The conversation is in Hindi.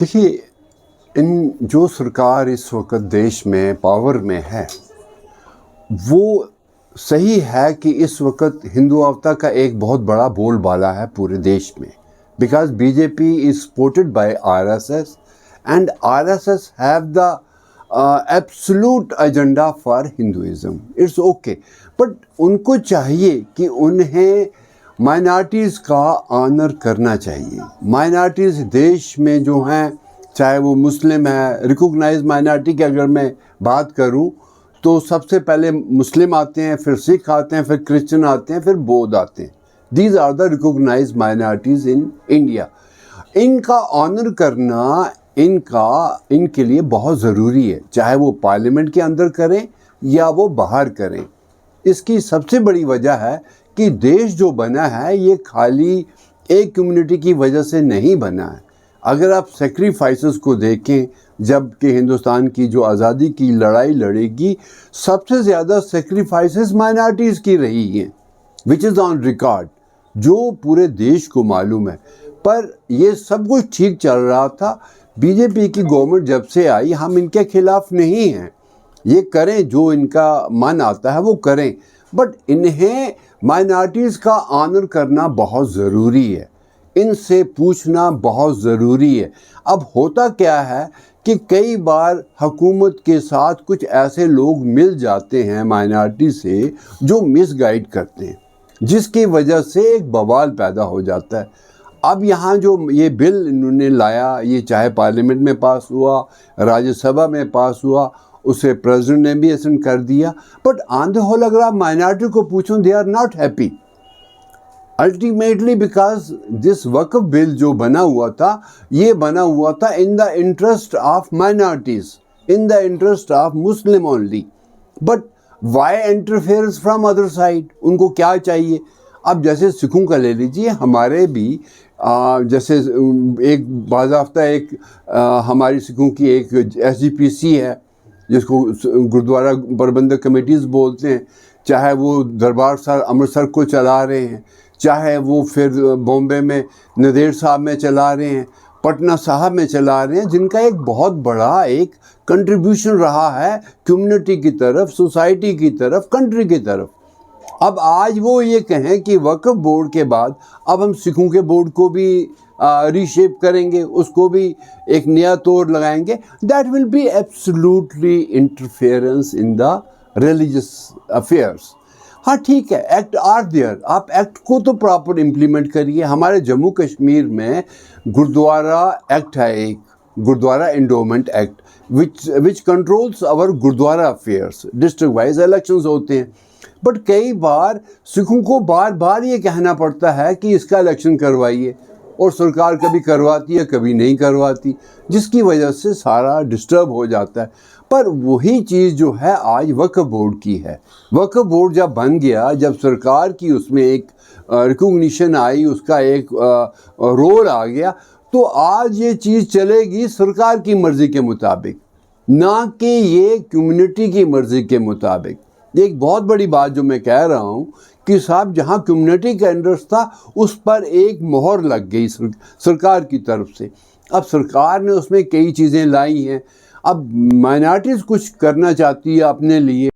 देखिए, इन जो सरकार इस वक्त देश में पावर में है, वो सही है कि इस वक्त हिंदुत्वता का एक बहुत बड़ा बोलबाला है पूरे देश में, because BJP is supported by RSS and RSS have the absolute agenda for Hinduism. It's okay, but उनको चाहिए कि उन्हें माइनॉरिटीज़ का ऑनर करना चाहिए. माइनॉरिटीज़ देश में जो हैं, चाहे वो मुस्लिम है, रिकॉग्नाइज माइनॉरिटी की अगर मैं बात करूं तो सबसे पहले मुस्लिम आते हैं, फिर सिख आते हैं, फिर क्रिश्चियन आते हैं, फिर बौद्ध आते हैं. These are the recognise minorities in India. इनका ऑनर करना इनके लिए बहुत ज़रूरी है, चाहे वो पार्लियामेंट के अंदर करें या वो बाहर करें. इसकी सबसे बड़ी वजह है कि देश जो बना है ये खाली एक कम्युनिटी की वजह से नहीं बना है. अगर आप सेक्रीफाइसेस को देखें, जब कि हिंदुस्तान की जो आज़ादी की लड़ाई लड़ेगी, सबसे ज़्यादा सेक्रीफाइसेस माइनॉरिटीज़ की रही हैं, विच इज़ ऑन रिकॉर्ड, जो पूरे देश को मालूम है. पर ये सब कुछ ठीक चल रहा था. बीजेपी की गवर्नमेंट जब से आई, हम इनके खिलाफ नहीं हैं, ये करें जो इनका मन आता है वो करें, बट इन्हें माइनॉरिटीज़ का ऑनर करना बहुत ज़रूरी है, इनसे पूछना बहुत ज़रूरी है. अब होता क्या है कि कई बार हुकूमत के साथ कुछ ऐसे लोग मिल जाते हैं माइनॉरिटी से जो मिसगाइड करते हैं, जिसकी वजह से एक बवाल पैदा हो जाता है. अब यहाँ जो ये बिल इन्होंने लाया, ये चाहे पार्लियामेंट में पास हुआ, राज्यसभा में पास हुआ, उसे प्रेसिडेंट ने भी असेंट कर दिया, बट ऑन द होल अगर आप माइनॉरिटी को पूछो, they are not happy ultimately, because this Waqf bill जो बना हुआ था, ये बना हुआ था in the interest of minorities, in the interest of Muslim only. But why interference from other side? उनको क्या चाहिए? अब जैसे सिखों का ले लीजिए, हमारे भी जैसे एक बाज़ाफ्ता एक हमारी सिखों की एक SGPC है, जिसको गुरुद्वारा प्रबंधक कमेटीज़ बोलते हैं, चाहे वो दरबार साहब अमृतसर को चला रहे हैं, चाहे वो फिर बॉम्बे में नदेड़ साहब में चला रहे हैं, पटना साहब में चला रहे हैं, जिनका एक बहुत बड़ा एक कंट्रीब्यूशन रहा है कम्युनिटी की तरफ, सोसाइटी की तरफ, कंट्री की तरफ. अब आज वो ये कहें कि वक्फ बोर्ड के बाद अब हम सिखों के बोर्ड को भी रीशेप करेंगे, उसको भी एक नया तोड़ लगाएंगे, that will be absolutely interference in the religious affairs. हाँ ठीक है, एक्ट आर देयर, आप एक्ट को तो प्रॉपर इम्प्लीमेंट करिए. हमारे जम्मू कश्मीर में गुरुद्वारा एक्ट है, एक gurdwara endowment act, which controls our gurdwara affairs. District wise elections होते हैं, बट कई बार सिखों को बार बार ये कहना पड़ता है कि इसका इलेक्शन करवाइए, और सरकार कभी करवाती है कभी नहीं करवाती, जिसकी वजह से सारा डिस्टर्ब हो जाता है. पर वही चीज़ जो है आज वक्फ बोर्ड की है. वक्फ बोर्ड जब बन गया, जब सरकार की उसमें एक रिकॉग्निशन आई, उसका एक रोल आ गया, तो आज ये चीज़ चलेगी सरकार की मर्ज़ी के मुताबिक, ना कि ये कम्युनिटी की मर्ज़ी के मुताबिक. एक बहुत बड़ी बात जो मैं कह रहा हूँ कि साहब, जहाँ कम्युनिटी का इंटरेस्ट था उस पर एक मोहर लग गई सरकार की तरफ से. अब सरकार ने उसमें कई चीज़ें लाई हैं. अब माइनॉरिटीज़ कुछ करना चाहती है अपने लिए,